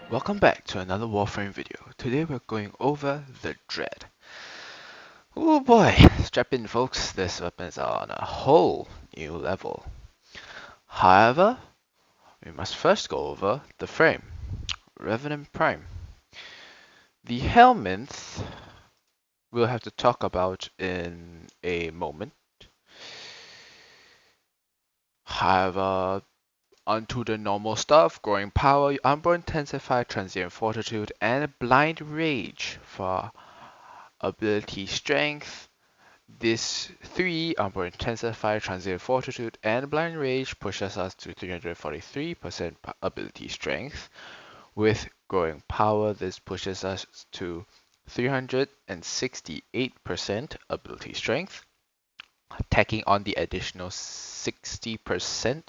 Welcome back to another Warframe video. Today we're going over the Dread. Oh boy, strap in folks, this weapon is on a whole new level. However, we must first go over the frame, Revenant Prime. The helminth we'll have to talk about in a moment. However, onto the normal stuff, growing power, unborn intensify, transient fortitude, and blind rage for ability strength. This 3 unborn intensify, transient fortitude, and blind rage pushes us to 343% ability strength. With growing power, this pushes us to 368% ability strength. Tacking on the additional 60%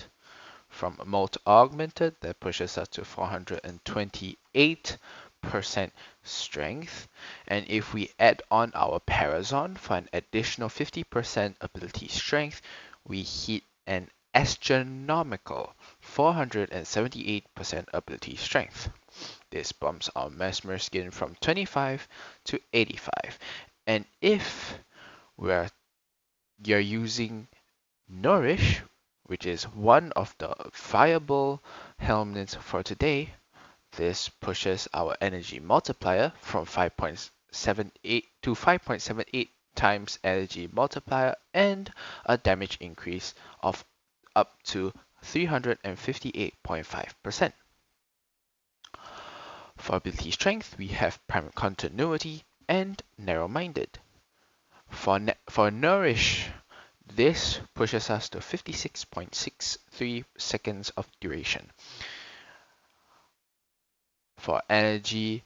from Molt Augmented, that pushes us to 428% strength. And if we add on our Parazon for an additional 50% ability strength, we hit an astronomical 478% ability strength. This bumps our Mesmer skin from 25 to 85. And if you're using Nourish, which is one of the viable helmets for today, this pushes our energy multiplier from 5.78 to 5.78 times energy multiplier and a damage increase of up to 358.5%. For ability strength, we have Prime Continuity and Narrow-Minded. For Nourish, this pushes us to 56.63 seconds of duration. For energy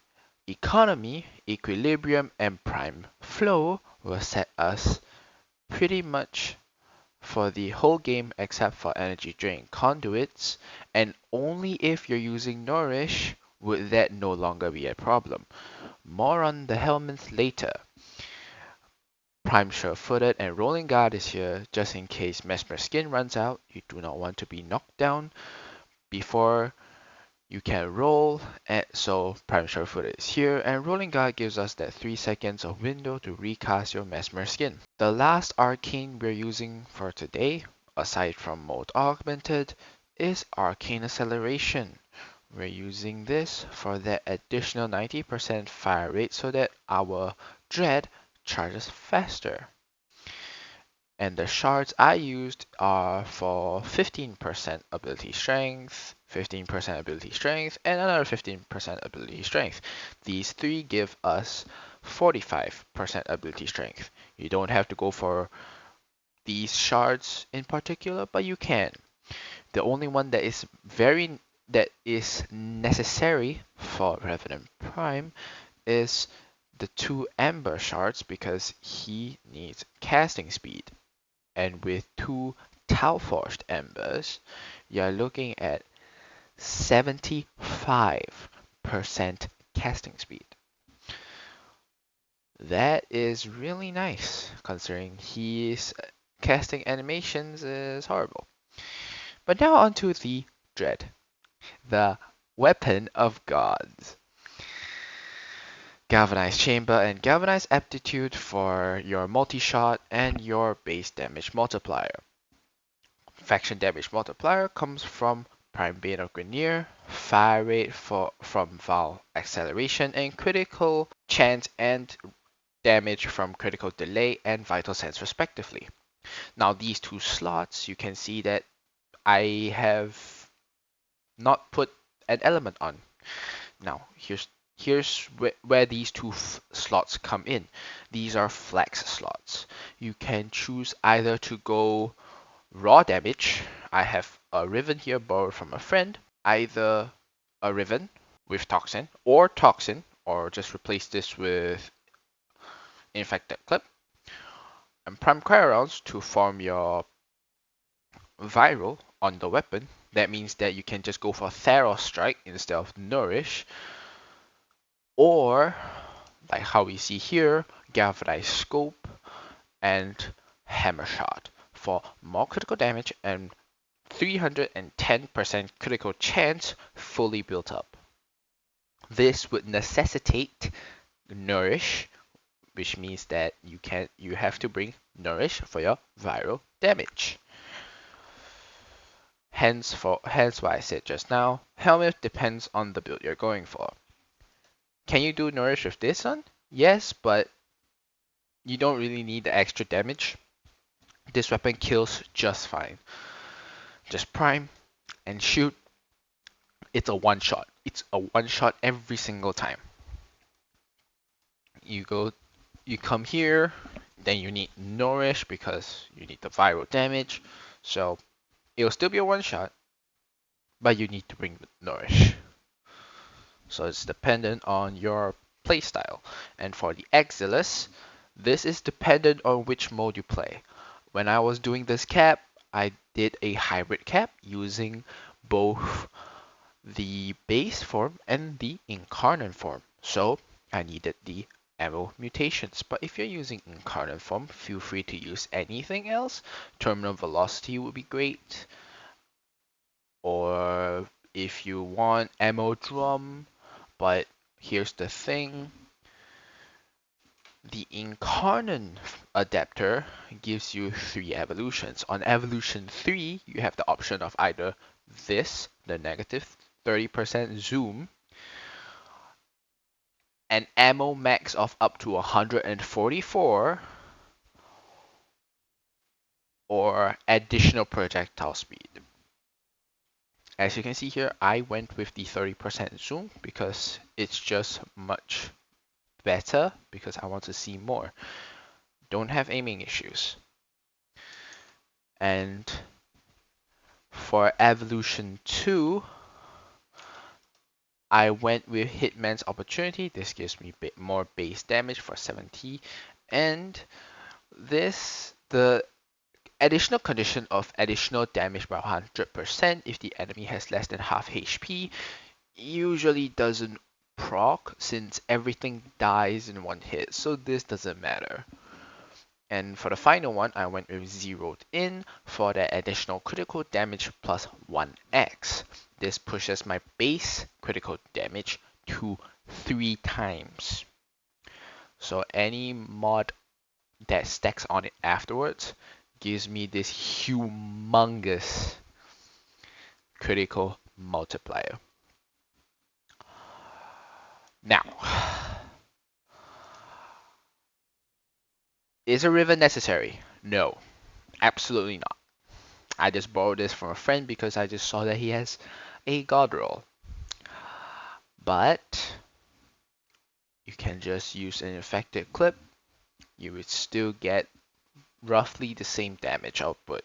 economy, equilibrium, and prime flow will set us pretty much for the whole game except for energy drain conduits, and only if you're using Nourish would that no longer be a problem. More on the helmets later. Prime Sure-Footed and Rolling Guard is here just in case Mesmer Skin runs out. You do not want to be knocked down before you can roll, and so Prime Sure-Footed is here, and Rolling Guard gives us that 3 seconds of window to recast your Mesmer Skin. The last arcane we're using for today, aside from Mode Augmented, is Arcane Acceleration. We're using this for that additional 90% fire rate so that our Dread charges faster. And the shards I used are for 15% ability strength, 15% ability strength, and another 15% ability strength. These three give us 45% ability strength. You don't have to go for these shards in particular, but you can. The only one that is necessary for Revenant Prime is the 2 Amber shards because he needs casting speed. And with 2 Talforged Embers, you're looking at 75% casting speed. That is really nice, considering his casting animations is horrible. But now onto the Dread, the Weapon of Gods. Galvanized Chamber and Galvanized Aptitude for your multi-shot and your base damage multiplier. Faction damage multiplier comes from Prime Bane of Grineer, fire rate from Val Acceleration, and critical chance and damage from critical delay and vital sense respectively. Now these 2 slots, you can see that I have not put an element on. Now here's where these two slots come in. These are flex slots. You can choose either to go raw damage. I have a Riven here borrowed from a friend. Either a Riven with Toxin, or just replace this with Infected Clip. And Prime Cryo to form your Viral on the weapon. That means that you can just go for Theros Strike instead of Nourish. Or, like how we see here, Galvanized Scope and Hammer Shot for more critical damage and 310% critical chance fully built up. This would necessitate Nourish, which means that you have to bring Nourish for your viral damage. Hence what I said just now, Helmet depends on the build you're going for. Can you do Nourish with this one? Yes, but you don't really need the extra damage. This weapon kills just fine. Just prime and shoot. It's a one shot. It's a one shot every single time. You come here, then you need Nourish because you need the viral damage. So it'll still be a one shot, but you need to bring Nourish. So it's dependent on your playstyle. And for the Exiles, this is dependent on which mode you play. When I was doing this cap, I did a hybrid cap using both the base form and the Incarnon form. So I needed the ammo mutations. But if you're using Incarnon form, feel free to use anything else. Terminal velocity would be great. Or if you want ammo drum, but here's the thing. The Incarnon adapter gives you 3 evolutions. On evolution 3, you have the option of either this, the negative 30% zoom, an ammo max of up to 144, or additional projectile speed. As you can see here, I went with the 30% zoom because it's just much better because I want to see more. Don't have aiming issues. And for evolution 2, I went with Hitman's Opportunity. This gives me a bit more base damage for 70. And the additional condition of additional damage by 100% if the enemy has less than half HP usually doesn't proc since everything dies in one hit, so this doesn't matter. And for the final one, I went with zeroed in for the additional critical damage plus 1x. This pushes my base critical damage to 3 times. So any mod that stacks on it afterwards gives me this humongous critical multiplier. Now, is a Riven necessary? No, absolutely not. I just borrowed this from a friend because I just saw that he has a god roll. But you can just use an infected clip. You would still get roughly the same damage output.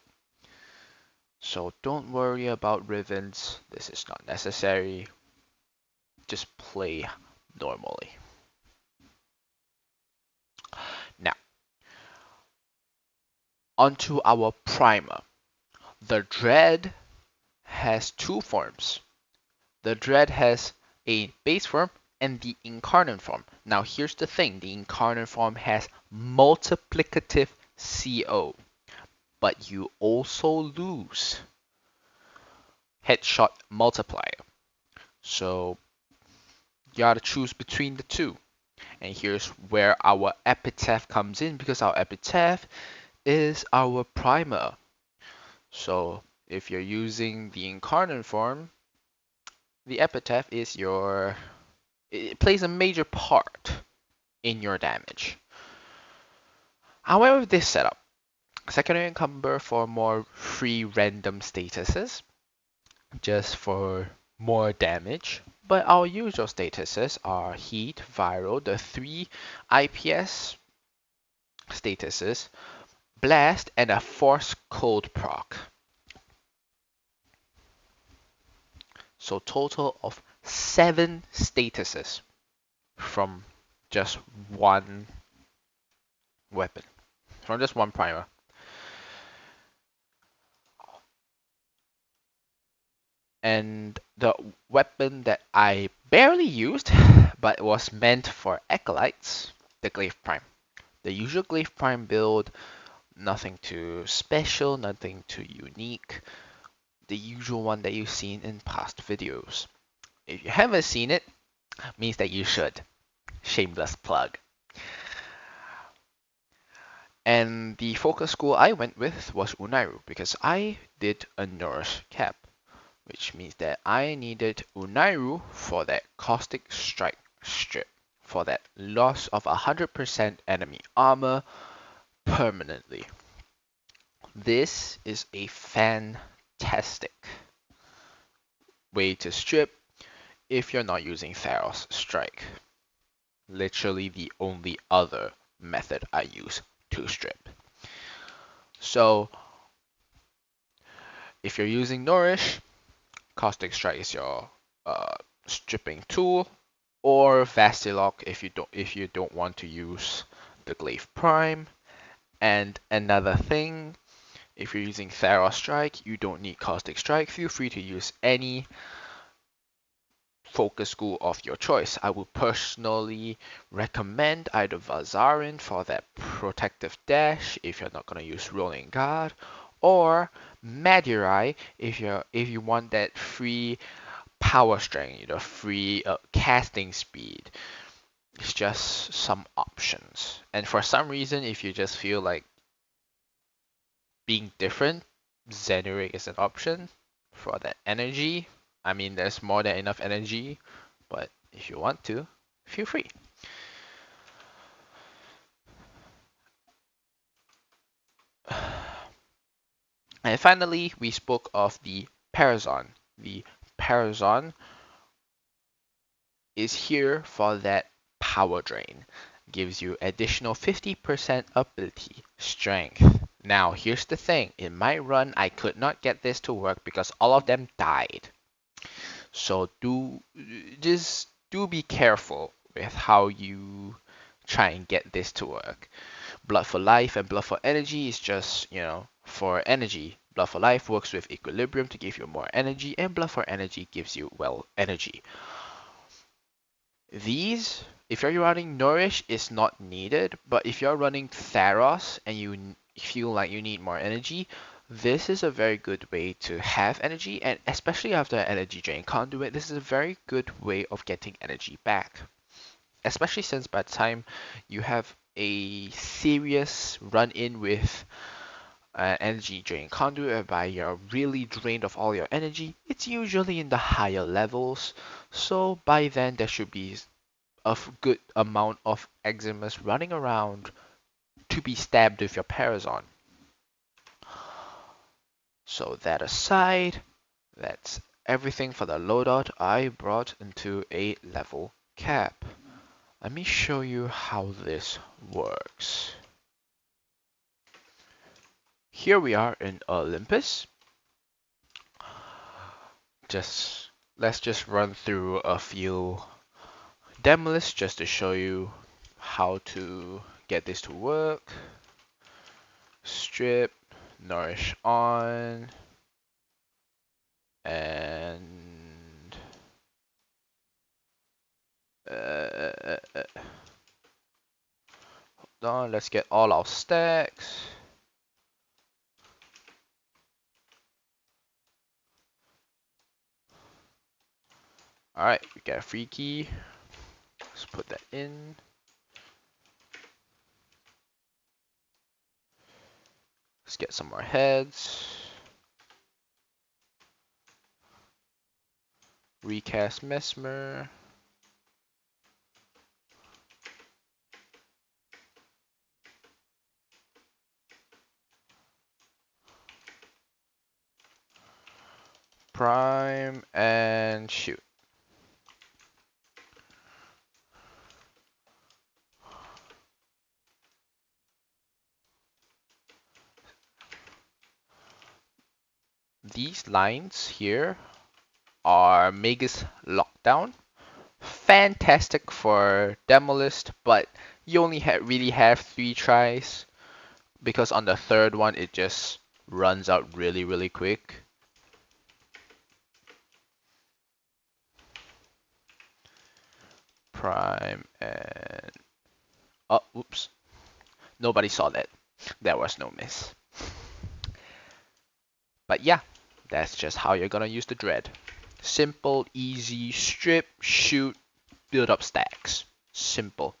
So don't worry about Rivens. This is not necessary. Just play normally. Now, onto our primer. The Dread has 2 forms. The Dread has a base form and the Incarnon form. Now here's the thing, the Incarnon form has multiplicative CO, but you also lose headshot multiplier. So you gotta choose between the two. And here's where our epitaph comes in, because our epitaph is our primer. So if you're using the Incarnon form, the epitaph is it plays a major part in your damage. However, with this setup, secondary encumber for more free random statuses, just for more damage. But our usual statuses are heat, viral, the three IPS statuses, blast, and a force cold proc. So total of 7 statuses from just one weapon, from just one primer. And the weapon that I barely used, but was meant for acolytes, the Glaive Prime. The usual Glaive Prime build, nothing too special, nothing too unique. The usual one that you've seen in past videos. If you haven't seen it, means that you should. Shameless plug. And the focus school I went with was Unairu because I did a Nourish cap, which means that I needed Unairu for that Caustic Strike strip, for that loss of 100% enemy armor permanently. This is a fantastic way to strip if you're not using Theros Strike. Literally the only other method I use to strip. So if you're using Nourish, Caustic Strike is your stripping tool, or Vastilock if you don't want to use the Glaive Prime. And another thing, if you're using Theros Strike, you don't need Caustic Strike. Feel free to use any focus school of your choice. I would personally recommend either Vazarin for that protective dash if you're not going to use Rolling Guard, or Madurai if you want that free power strength, free casting speed. It's just some options. And for some reason, if you just feel like being different, Zenuric is an option for that energy. I mean, there's more than enough energy, but if you want to, feel free. And finally, we spoke of the Parazon. The Parazon is here for that power drain. Gives you additional 50% ability strength. Now, here's the thing. In my run, I could not get this to work because all of them died. So just do be careful with how you try and get this to work. Blood for life and blood for energy is just, for energy. Blood for life works with equilibrium to give you more energy, and blood for energy gives you, energy. These, if you're running Nourish, is not needed, but if you're running Theros and you feel like you need more energy, this is a very good way to have energy, and especially after an energy drain conduit, this is a very good way of getting energy back. Especially since by the time you have a serious run-in with an energy drain conduit whereby you're really drained of all your energy, it's usually in the higher levels, so by then there should be a good amount of Eximus running around to be stabbed with your Parazon. So that aside, that's everything for the loadout I brought into a level cap. Let me show you how this works. Here we are in Olympus. Let's just run through a few demo lists just to show you how to get this to work. Strip, nourish on, and hold on, let's get all our stacks. Alright, we got a free key. Let's put that in. Let's get some more heads. Recast Mesmer. Prime and shoot. these lines here are Magus Lockdown. Fantastic for Demolist, but you only really have 3 tries because on the third one it just runs out really quick. Prime and oh, oops. Nobody saw that. There was no miss. But yeah, that's just how you're gonna use the Dread. Simple, easy, strip, shoot, build up stacks. Simple.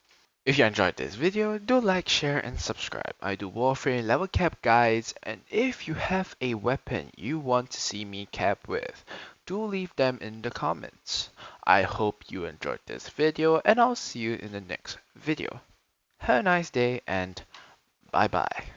If you enjoyed this video, do like, share, and subscribe. I do Warframe level cap guides, and if you have a weapon you want to see me cap with, do leave them in the comments. I hope you enjoyed this video, and I'll see you in the next video. Have a nice day, and bye bye.